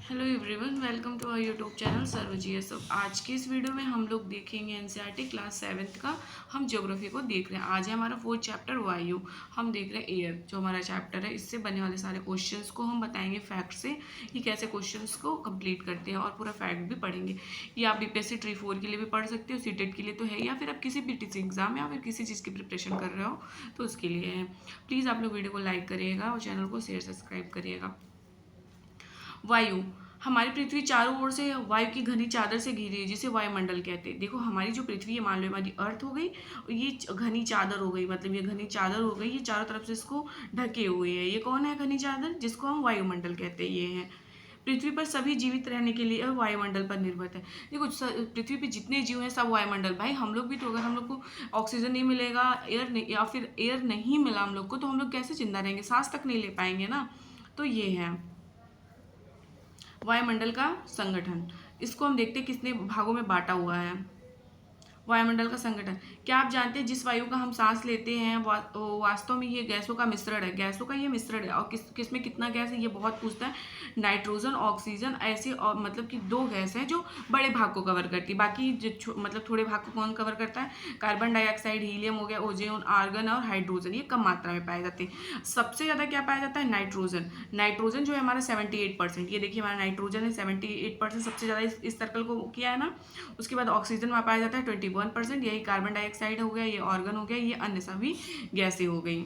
Hello everyone, welcome to our YouTube channel सर्वजीएस। आज की इस वीडियो में हम लोग देखेंगे एनसीईआरटी क्लास 7th का। हम ज्योग्राफी को देख रहे हैं। आज है हमारा 4th चैप्टर वायु। हम देख रहे हैं एयर, जो हमारा चैप्टर है। इससे बनने वाले सारे क्वेश्चंस को हम बताएंगे फैक्ट से कि कैसे क्वेश्चंस को कंप्लीट करते हैं, और पूरा फैक्ट भी पढ़ेंगे। ये आप बीपीएससी ट्री 4 के लिए भी पढ़ सकते हो, सीटेट के लिए तो है, या फिर आप किसी भी टीसी एग्जाम या फिर किसी चीज़ की प्रिपरेशन कर रहे हो तो उसके लिए है। प्लीज़ आप लोग वीडियो को लाइक करिएगा और चैनल को शेयर सब्सक्राइब करिएगा। वायु, हमारी पृथ्वी चारों ओर से वायु की घनी चादर से घिरी है, जिसे वायुमंडल कहते हैं। देखो, हमारी जो पृथ्वी है, मान लो हमारी अर्थ हो गई, और ये घनी चादर हो गई, मतलब ये घनी चादर हो गई, ये चारों तरफ से इसको ढके हुए है। ये कौन है घनी चादर, जिसको हम वायुमंडल कहते हैं? ये है पृथ्वी पर सभी जीवित रहने के लिए वायुमंडल पर निर्भर है। देखो, पृथ्वी पे जितने जीव हैं सब वायुमंडल। भाई हम लोग भी तो, अगर हम लोग को ऑक्सीजन नहीं मिलेगा, एयर नहीं, या फिर एयर नहीं मिला हम लोग को, तो हम लोग कैसे जिंदा रहेंगे? सांस तक नहीं ले पाएंगे ना। तो ये है वायुमंडल का संगठन। इसको हम देखते हैं कितने भागों में बांटा हुआ है। वायुमंडल का संगठन, क्या आप जानते हैं जिस वायु का हम सांस लेते हैं वास्तव में ये गैसों का मिश्रण है। गैसों का ये मिश्रण है, और किस में कितना गैस है ये बहुत पूछता है। नाइट्रोजन, ऑक्सीजन, ऐसे, और मतलब कि दो गैस हैं जो बड़े भाग को कवर करती है। बाकी जो मतलब थोड़े भाग को कौन कवर करता है? कार्बन डाइऑक्साइड, हीलियम हो गया, ओजोन, आर्गन और हाइड्रोजन। ये कम मात्रा में पाए जाते हैं। सबसे ज़्यादा क्या पाया जाता है? नाइट्रोजन। नाइट्रोजन जो है हमारा 78%। ये देखिए, हमारा नाइट्रोजन है 78%, सबसे ज़्यादा इस सर्कल को किया है ना। उसके बाद ऑक्सीजन में पाया जाता है 21%। यही कार्बन डाइऑक्साइड हो गया, ये ऑर्गन हो गया, ये अन्य सभी गैसें हो गई।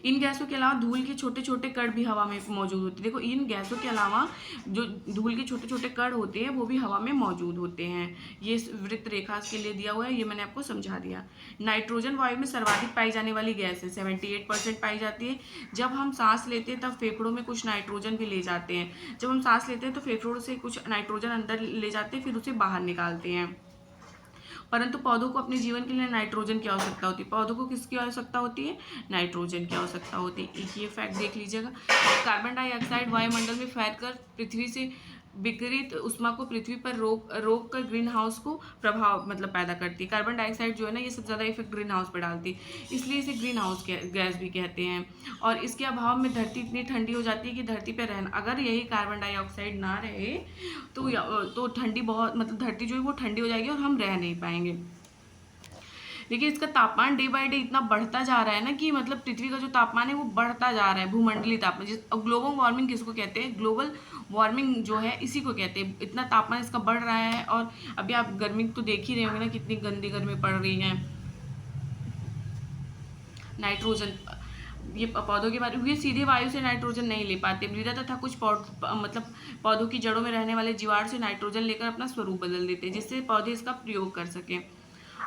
इन गैसों के अलावा धूल के छोटे छोटे कण भी हवा में मौजूद होते हैं। देखो, इन गैसों के अलावा जो धूल के छोटे छोटे कण होते हैं वो भी हवा में मौजूद होते हैं। ये वृत्त रेखा के लिए दिया हुआ है, ये मैंने आपको समझा दिया। नाइट्रोजन वायु में सर्वाधिक पाई जाने वाली गैस है, 78% पाई जाती है। जब हम सांस लेते हैं तब फेफड़ों में कुछ नाइट्रोजन भी ले जाते हैं। जब हम सांस लेते हैं तो फेफड़ों से कुछ नाइट्रोजन अंदर ले जाते हैं, फिर उसे बाहर निकालते हैं। परंतु पौधों को अपने जीवन के लिए नाइट्रोजन की आवश्यकता होती है। पौधों को किसकी आवश्यकता होती है? नाइट्रोजन की आवश्यकता होती है। एक ये फैक्ट देख लीजिएगा। कार्बन डाइऑक्साइड वायुमंडल में फैलकर पृथ्वी से विकिरित उष्मा को पृथ्वी पर रोक कर ग्रीन हाउस को प्रभाव मतलब पैदा करती है। कार्बन डाइऑक्साइड जो है ना, ये सबसे ज़्यादा इफेक्ट ग्रीन हाउस पर डालती है, इसलिए इसे ग्रीन हाउस गैस भी कहते हैं। और इसके अभाव में धरती इतनी ठंडी हो जाती है कि धरती पर रहना, अगर यही कार्बन डाइऑक्साइड ना रहे तो ठंडी बहुत, मतलब धरती जो है वो ठंडी हो जाएगी और हम रह नहीं पाएंगे। देखिए, इसका तापमान डे बाय डे इतना बढ़ता जा रहा है ना, कि मतलब पृथ्वी का जो तापमान है वो बढ़ता जा रहा है। भूमंडलीय तापमान, जिस ग्लोबल वार्मिंग किसको कहते हैं? ग्लोबल वार्मिंग जो है इसी को कहते हैं। इतना तापमान इसका बढ़ रहा है, और अभी आप गर्मी तो देख ही रहे होंगे ना, कितनी गंदी गर्मी पड़ रही है। नाइट्रोजन, ये पौधों के बारे में, ये सीधे वायु से नाइट्रोजन नहीं ले पाते। मृदा तथा कुछ मतलब पौधों की जड़ों में रहने वाले जीवाणु से नाइट्रोजन लेकर अपना स्वरूप बदल देते हैं, जिससे पौधे इसका प्रयोग कर सकें।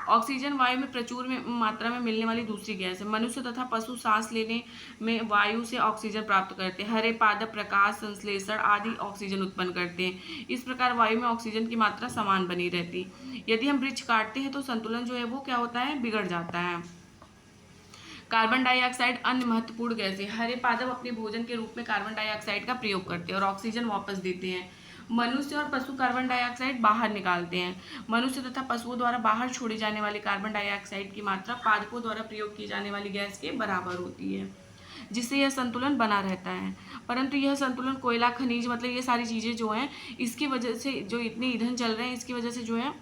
ऑक्सीजन वायु में प्रचुर मात्रा में मिलने वाली दूसरी गैस है। मनुष्य तथा पशु सांस लेने में वायु से ऑक्सीजन प्राप्त करते हैं। हरे पादप प्रकाश संश्लेषण आदि ऑक्सीजन उत्पन्न करते हैं। इस प्रकार वायु में ऑक्सीजन की मात्रा समान बनी रहती। यदि हम वृक्ष काटते हैं तो संतुलन जो है वो क्या होता है? बिगड़ जाता है। कार्बन डाइऑक्साइड अन्य महत्वपूर्ण गैस है। हरे पादप अपने भोजन के रूप में कार्बन डाइऑक्साइड का प्रयोग करते हैं और ऑक्सीजन वापस देते हैं। मनुष्य और पशु कार्बन डाइऑक्साइड बाहर निकालते हैं। मनुष्य तथा पशुओं द्वारा बाहर छोड़ी जाने वाली कार्बन डाइऑक्साइड की मात्रा पादपों द्वारा प्रयोग की जाने वाली गैस के बराबर होती है, जिससे यह संतुलन बना रहता है। परंतु यह संतुलन कोयला, खनिज, मतलब ये सारी चीज़ें जो हैं, इसकी वजह से, जो इतने ईंधन चल रहे हैं इसकी वजह से जो है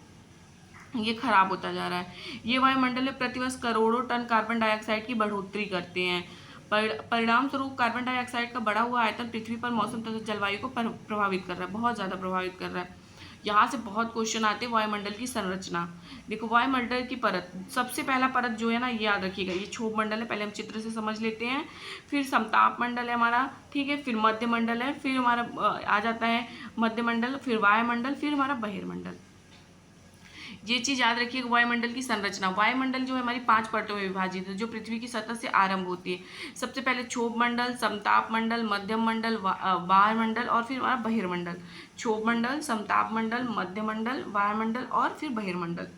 ये खराब होता जा रहा है। ये वायुमंडल में प्रतिवर्ष करोड़ों टन कार्बन डाइऑक्साइड की बढ़ोतरी करते हैं। परिणाम स्वरूप कार्बन डाइऑक्साइड का बढ़ा हुआ आयतन पृथ्वी पर मौसम तथा जलवायु को प्रभावित कर रहा है, बहुत ज़्यादा प्रभावित कर रहा है। यहाँ से बहुत क्वेश्चन आते हैं। वायुमंडल की संरचना देखो, वायुमंडल की परत, सबसे पहला परत जो है ना, ये याद रखिएगा, ये क्षोभ मंडल है। पहले हम चित्र से समझ लेते हैं। फिर समताप मंडल है हमारा, ठीक है। फिर मध्य मंडल है, फिर हमारा आ जाता है मध्य मंडल, फिर वायुमंडल, फिर हमारा बहिर्मंडल। ये चीज याद रखिएगा। वायुमंडल की संरचना, वायुमंडल जो है हमारी 5 परतों में विभाजित है, जो पृथ्वी की सतह से आरंभ होती है। सबसे पहले क्षोभ मंडल, समताप मंडल, मध्यम मंडल, वायुमंडल, और फिर हमारा बहिर्मंडल। क्षोभ मंडल, समताप मंडल, मध्य मंडल, वायुमंडल और फिर बहिर्मंडल।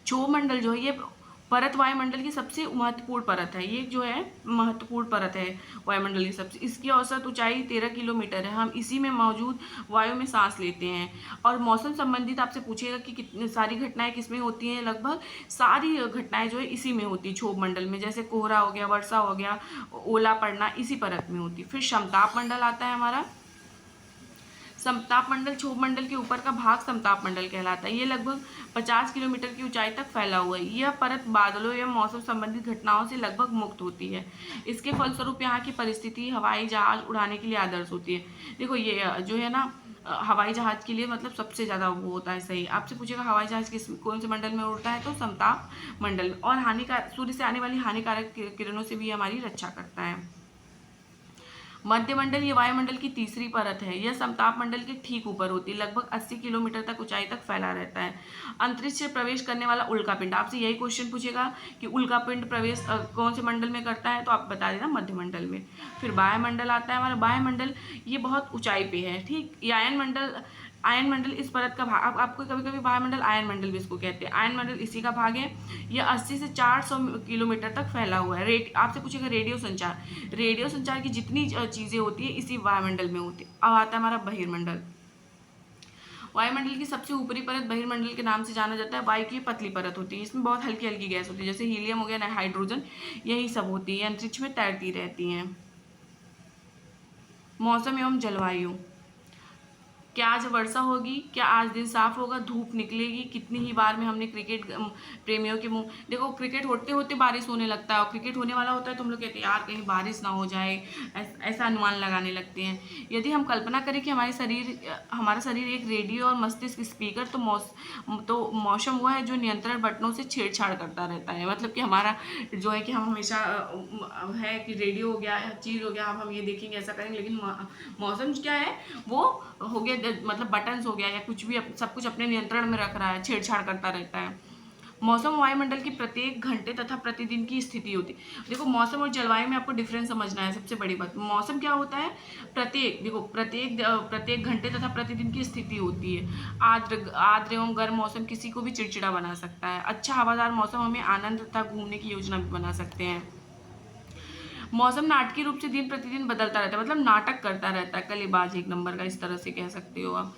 क्षोभ मंडल जो है ये परत वायुमंडल की सबसे महत्वपूर्ण परत है। ये जो है महत्वपूर्ण परत है वायुमंडल की सबसे। इसकी औसत ऊंचाई 13 किलोमीटर है। हम इसी में मौजूद वायु में सांस लेते हैं। और मौसम संबंधित आपसे पूछेगा कि कितनी सारी घटनाएं किसमें होती हैं, लगभग सारी घटनाएं जो है इसी में होती है, क्षोभ मंडल में। जैसे कोहरा हो गया, वर्षा हो गया, ओला पड़ना, इसी परत में होती है। फिर समताप मंडल आता है हमारा। समताप मंडल क्षोभ मंडल के ऊपर का भाग समताप मंडल कहलाता है। ये लगभग 50 किलोमीटर की ऊंचाई तक फैला हुआ है। यह परत बादलों एवं मौसम संबंधित घटनाओं से लगभग मुक्त होती है। इसके फलस्वरूप यहाँ की परिस्थिति हवाई जहाज उड़ाने के लिए आदर्श होती है। देखो ये जो है ना हवाई जहाज के लिए मतलब सबसे ज़्यादा वो होता है सही। आपसे पूछेगा हवाई जहाज कौन से मंडल में उड़ता है, तो समताप मंडल। और हानिकारक सूर्य से आने वाली हानिकारक किरणों से भी हमारी रक्षा करता है। मध्यमंडल ये वायुमंडल की तीसरी परत है। यह समताप मंडल के ठीक ऊपर होती है, लगभग 80 किलोमीटर तक ऊंचाई तक फैला रहता है। अंतरिक्ष से प्रवेश करने वाला उल्कापिंड, आपसे यही क्वेश्चन पूछेगा कि उल्कापिंड प्रवेश कौन से मंडल में करता है, तो आप बता देना मध्यमंडल में। फिर वायुमंडल आता है हमारा। वायुमंडल ये बहुत ऊंचाई पे है, ठीक। ये आयन मंडल इस परत का भाग, आपको कभी कभी वायुमंडल आयन मंडल भी इसको कहते हैं। आयन मंडल इसी का भाग है। यह 80 से 400 किलोमीटर तक फैला हुआ है। आपसे पूछेगा रेडियो संचार, रेडियो संचार की जितनी चीजें होती है इसी वायुमंडल में होती है। अब आता है हमारा बहिर्मंडल। वायुमंडल की सबसे ऊपरी परत बहिर्मंडल के नाम से जाना जाता है। वायु की पतली परत होती है, इसमें बहुत हल्की हल्की गैस होती है, जैसे हीलियम हो गया, हाइड्रोजन, यही सब होती है, अंतरिक्ष में तैरती रहती हैं। मौसम एवं जलवायु, क्या आज वर्षा होगी, क्या आज दिन साफ होगा, धूप निकलेगी। कितनी ही बार में हमने क्रिकेट प्रेमियों के मुंह, देखो क्रिकेट होते होते बारिश होने लगता है, और क्रिकेट होने वाला होता है तो हम लोग कहते हैं यार कहीं बारिश ना हो जाए, ऐसा अनुमान लगाने लगते हैं। यदि हम कल्पना करें कि हमारा शरीर एक रेडियो और मस्तिष्क स्पीकर, तो मौसम वो है जो नियंत्रण बटनों से छेड़छाड़ करता रहता है। मतलब कि हमारा जो है कि हम हमेशा है कि रेडियो हो गया, चीज़ हो गया, हम ये देखेंगे ऐसा करेंगे, लेकिन मौसम क्या है वो हो गया, मतलब बटन्स हो गया या कुछ भी सब कुछ अपने नियंत्रण में रख रहा है, छेड़छाड़ करता रहता है। मौसम वायुमंडल की प्रत्येक घंटे तथा प्रतिदिन की स्थिति होती है। देखो मौसम और जलवायु में आपको डिफरेंस समझना है। सबसे बड़ी बात, मौसम क्या होता है, प्रत्येक घंटे तथा प्रतिदिन की स्थिति होती है। आर्द्र एवं गर्म मौसम किसी को भी चिड़चिड़ा बना सकता है। अच्छा हवादार मौसम हमें आनंद तथा घूमने की योजना भी बना सकते हैं। मौसम नाटकीय रूप से दिन प्रतिदिन बदलता रहता है, मतलब नाटक करता रहता है, कलेबाज एक नंबर का, इस तरह से कह सकते हो आप।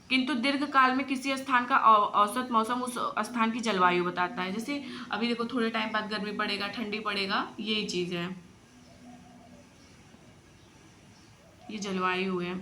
किंतु दीर्घ काल में किसी स्थान का औसत मौसम उस स्थान की जलवायु बताता है। जैसे अभी देखो थोड़े टाइम बाद गर्मी पड़ेगा, ठंडी पड़ेगा, यही चीज है, ये जलवायु है।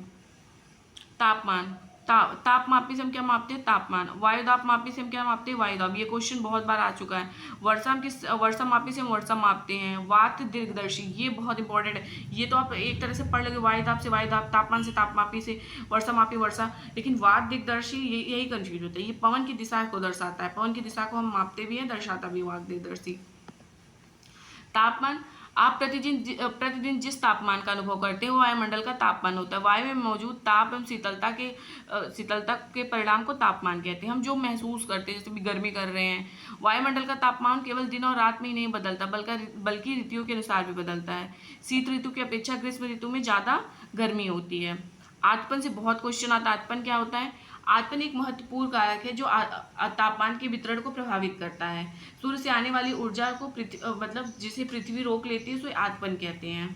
तापमान, तापमापी से हम क्या मापते हैं, तापमान। वायुदाब मापी से हम क्या मापते हैं, वायुदाब। ये क्वेश्चन बहुत बार आ चुका है। वर्षा मापी से हम वर्षा मापते हैं। वात दीर्घदर्शी, ये बहुत इंपॉर्टेंट है, ये तो आप एक तरह से पढ़ लोगे, वायुदाब से वायुदाब, तापमान से तापमापी से वर्षा मापी वर्षा, लेकिन वात दिग्दर्शी यही कंफ्यूज होता है। ये पवन की दिशा को दर्शाता है, पवन की दिशा को हम मापते भी हैं, दर्शाता भी वात दिग्दर्शी। तापमान, आप प्रतिदिन जिस तापमान का अनुभव करते हैं वो वायुमंडल का तापमान होता है। वायु में मौजूद ताप एवं शीतलता के परिणाम को तापमान कहते हैं। हम जो महसूस करते हैं, जैसे भी गर्मी कर रहे हैं, वायुमंडल का तापमान केवल दिन और रात में ही नहीं बदलता, बल्कि ऋतुओं के अनुसार भी बदलता है। शीत ऋतु की अपेक्षा ग्रीष्म ऋतु में ज़्यादा गर्मी होती है। आतपन से बहुत क्वेश्चन आता है। आतपन क्या होता है, आतपन एक महत्वपूर्ण कारक है जो तापमान के वितरण को प्रभावित करता है। सूर्य से आने वाली ऊर्जा को मतलब जिसे पृथ्वी रोक लेती है, उसे आतपन कहते हैं।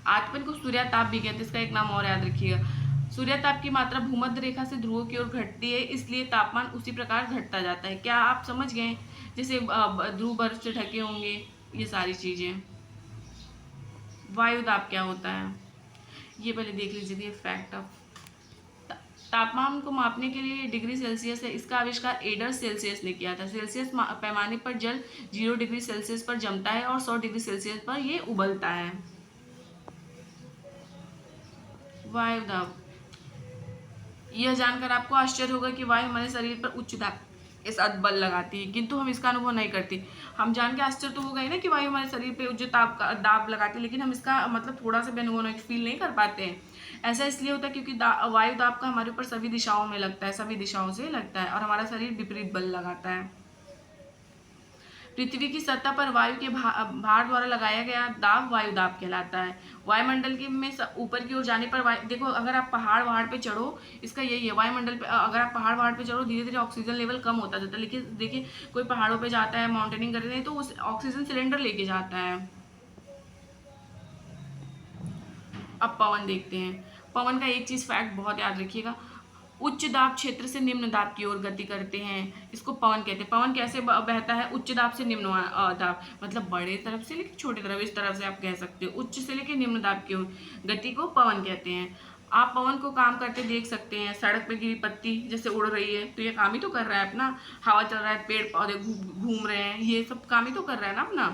आतपन को सूर्यताप भी कहते हैं, इसका एक नाम और याद रखिएगा। सूर्यताप की मात्रा भूमध्य रेखा से ध्रुवों की ओर घटती है, इसलिए तापमान उसी प्रकार घटता जाता है। क्या आप समझ गए, जैसे ध्रुव बर्फ से ढके होंगे, ये सारी चीजें। वायुदाब क्या होता है, ये पहले देख लीजिए, फैक्ट ऑफ तापमान को मापने के लिए डिग्री सेल्सियस है। इसका आविष्कार एडर सेल्सियस ने किया था। सेल्सियस पैमाने पर जल 0 डिग्री सेल्सियस पर जमता है और 100 डिग्री सेल्सियस पर ये उबलता है। वायुदाब, यह जानकर आपको आश्चर्य होगा कि वायु हमारे शरीर पर उच्च दाब के साथ बल लगाती है, किंतु हम इसका अनुभव नहीं करते। हम जान के आश्चर्य तो होगा ही ना कि वायु हमारे शरीर पे उच्च दाब लगाती है, लेकिन हम इसका मतलब थोड़ा सा भी अनुभव फील नहीं कर पाते हैं। ऐसा इसलिए होता है क्योंकि वायु दाब का हमारे ऊपर सभी दिशाओं में लगता है, सभी दिशाओं से लगता है, और हमारा शरीर विपरीत बल लगाता है। पृथ्वी की सतह पर वायु के भार द्वारा लगाया गया दाब वायुदाब कहलाता है। वायुमंडल के में ऊपर की ओर जाने पर देखो अगर आप पहाड़ पे चढ़ो, इसका यही है, वायुमंडल पे अगर आप पहाड़ पे चढ़ो, धीरे धीरे ऑक्सीजन लेवल कम होता जाता है। लेकिन देखिए कोई पहाड़ों पे जाता है, माउंटेनिंग करते हैं, तो उस ऑक्सीजन सिलेंडर लेके जाता है। अब पवन देखते हैं। पवन का एक चीज फैक्ट बहुत याद रखिएगा, उच्च दाब क्षेत्र से निम्न दाब की ओर गति करते हैं, इसको पवन कहते हैं। पवन कैसे बहता है, उच्च दाब से निम्न दाब, मतलब बड़े तरफ से लेकर छोटी तरफ, इस तरफ से आप कह सकते हो, उच्च से लेकर निम्न दाब की ओर गति को पवन कहते हैं। आप पवन को काम करते देख सकते हैं। सड़क पे गिरी पत्ती जैसे उड़ रही है, तो ये काम ही तो कर रहा है अपना। हवा चल रहा है, पेड़ पौधे घूम रहे हैं, ये सब काम ही तो कर रहा है ना अपना।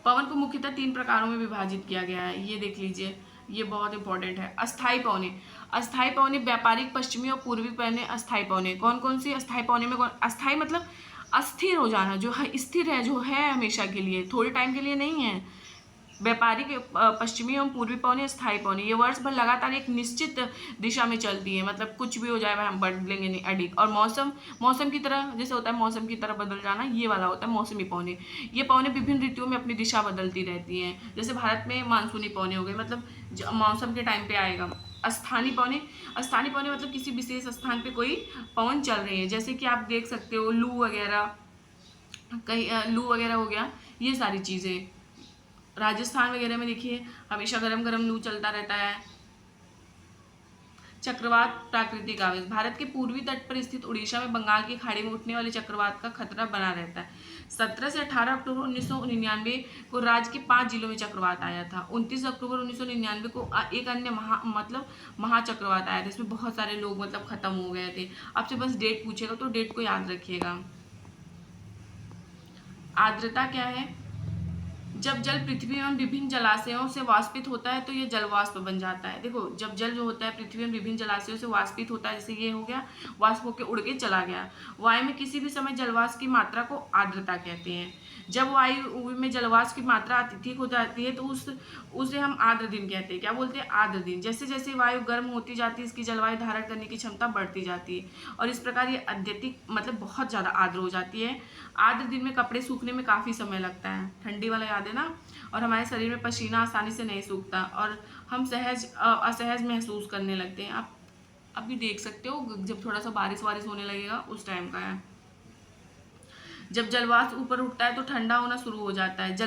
पवन को मुख्यतः 3 प्रकारों में विभाजित किया गया है, ये देख लीजिए, ये बहुत इंपॉर्टेंट है। अस्थायी पवने, अस्थायी पवने व्यापारिक पश्चिमी और पूर्वी पवने। अस्थायी पवने कौन कौन सी? अस्थायी पवने में कौन? अस्थायी मतलब अस्थिर हो जाना, जो है स्थिर है, जो है हमेशा के लिए, थोड़े टाइम के लिए नहीं है। व्यापारिक पश्चिमी एवं पूर्वी पवनी, स्थायी पवनी, ये वर्ष भर लगातार एक निश्चित दिशा में चलती है, मतलब कुछ भी हो जाए वह हम बदलेंगे नहीं अधिक। और मौसम, मौसम की तरह जैसे होता है मौसम की तरह बदल जाना, ये वाला होता है मौसमी पवने। ये पवने विभिन्न ऋतुओं में अपनी दिशा बदलती रहती हैं। जैसे भारत में मानसूनी पवने हो गए, मतलब मौसम के टाइम पे आएगा। स्थानीय पवने, स्थानीय पवने मतलब किसी विशेष स्थान पे कोई पवन चल रही है, जैसे कि आप देख सकते हो लू वगैरह, कहीं लू वगैरह हो गया, ये सारी चीज़ें। राजस्थान वगैरह में देखिए हमेशा गरम गरम लू चलता रहता है। चक्रवात प्राकृतिक आवेश, भारत के पूर्वी तट पर स्थित उड़ीसा में बंगाल की खाड़ी में उठने वाले चक्रवात का खतरा बना रहता है। 17 से 18 अक्टूबर 1999 को राज्य के 5 जिलों में चक्रवात आया था। 29 अक्टूबर 1999 को एक अन्य महाचक्रवात आया था, इसमें बहुत सारे लोग मतलब खत्म हो गए थे। आपसे बस डेट पूछेगा तो डेट को याद रखिएगा। आर्द्रता क्या है? जब जल पृथ्वी एवं विभिन्न जलाशयों से वाष्पित होता है तो ये जलवाष्प बन जाता है। देखो जब जल जो होता है पृथ्वी एवं विभिन्न जलाशयों से वाष्पित होता है, जैसे ये हो गया, वाष्प होकर उड़ के चला गया। वायु में किसी भी समय जलवाष्प की मात्रा को आर्द्रता कहते हैं। जब वायु में जलवाष्प की मात्रा अत्यधिक हो जाती है तो उसे हम आर्द्र दिन कहते हैं। क्या बोलते हैं? आर्द्र दिन। जैसे जैसे वायु गर्म होती जाती है, इसकी जलवायु धारण करने की क्षमता बढ़ती जाती है और इस प्रकार ये अत्यधिक मतलब बहुत ज़्यादा आर्द्र हो जाती है। आर्द्र दिन में कपड़े सूखने में काफ़ी समय लगता है, ठंडी वाला याद है ना। और हमारे शरीर में पसीना आसानी से नहीं सूखता और हम असहज महसूस करने लगते हैं। आप अभी देख सकते हो जब थोड़ा सा बारिश वारिश होने लगेगा उस टाइम का है। जब जलवाष्प ऊपर उठता है तो ठंडा होना शुरू हो जाता है। जब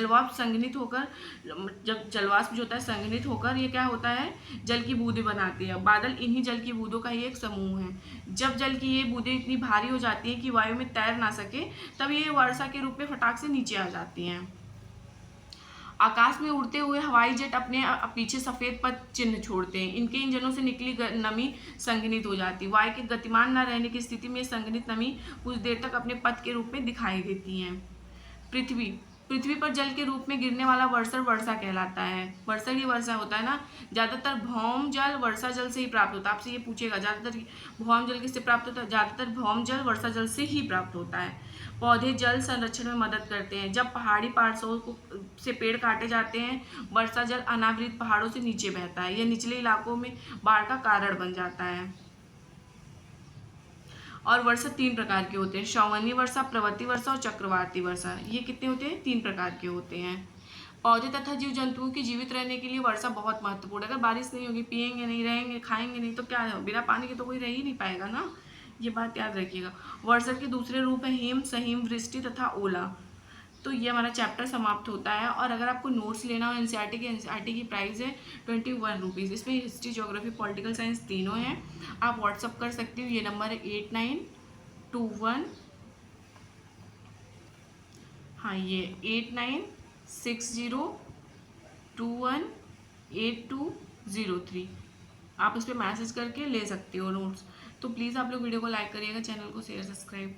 जलवाष्प जो होता है संघनित होकर ये क्या होता है? जल की बूंदें बनाती है। बादल इन्हीं जल की बूंदों का ही एक समूह है। जब जल की ये बूंदें इतनी भारी हो जाती हैं कि वायु में तैर ना सके, तब ये वर्षा के रूप में फटाक से नीचे आ जाती हैं। आकाश में उड़ते हुए हवाई जेट अपने पीछे सफेद पथ चिन्ह छोड़ते हैं। इनके इंजनों से निकली नमी संघनित हो जाती है। वायु के गतिमान न रहने की स्थिति में संघनित नमी कुछ देर तक अपने पथ के रूप में दिखाई देती हैं। पृथ्वी, पृथ्वी पर जल के रूप में गिरने वाला वर्षण वर्षा कहलाता है। वर्षण ही वर्षा होता है ना। ज़्यादातर भौम जल वर्षा जल से ही प्राप्त होता है। आपसे ये पूछेगा ज़्यादातर भौम जल किससे प्राप्त होता है? ज़्यादातर भौम जल वर्षा जल से ही प्राप्त होता है। पौधे जल संरक्षण में मदद करते हैं। जब पहाड़ी पार्श्वों से पेड़ काटे जाते हैं, वर्षा जल अनावृत पहाड़ों से नीचे बहता है। यह निचले इलाकों में बाढ़ का कारण बन जाता है। और वर्षा 3 प्रकार के होते हैं, श्रावणीय वर्षा, प्रवृत्ति वर्षा और चक्रवाती वर्षा। ये कितने होते हैं? 3 प्रकार के होते हैं। पौधे तथा जीव जंतुओं के जीवित रहने के लिए वर्षा बहुत महत्वपूर्ण है। अगर बारिश नहीं होगी, पिएंगे नहीं, रहेंगे, खाएंगे नहीं, तो क्या है? बिना पानी के तो कोई रह ही नहीं पाएगा ना। ये बात याद रखिएगा। वर्षा के दूसरे रूप है हिम, सहिम, वृष्टि तथा ओला। तो ये हमारा चैप्टर समाप्त होता है। और अगर आपको नोट्स लेना हो एनसीईआरटी की प्राइस है 21 रुपीज़। इसमें हिस्ट्री, ज्योग्राफी, पॉलिटिकल साइंस तीनों हैं। आप व्हाट्सअप कर सकते हो। ये नंबर है 8921, हाँ ये 8960218203। आप उस पर मैसेज करके ले सकते हो नोट्स। तो प्लीज़ आप लोग वीडियो को लाइक करिएगा, चैनल को शेयर सब्सक्राइब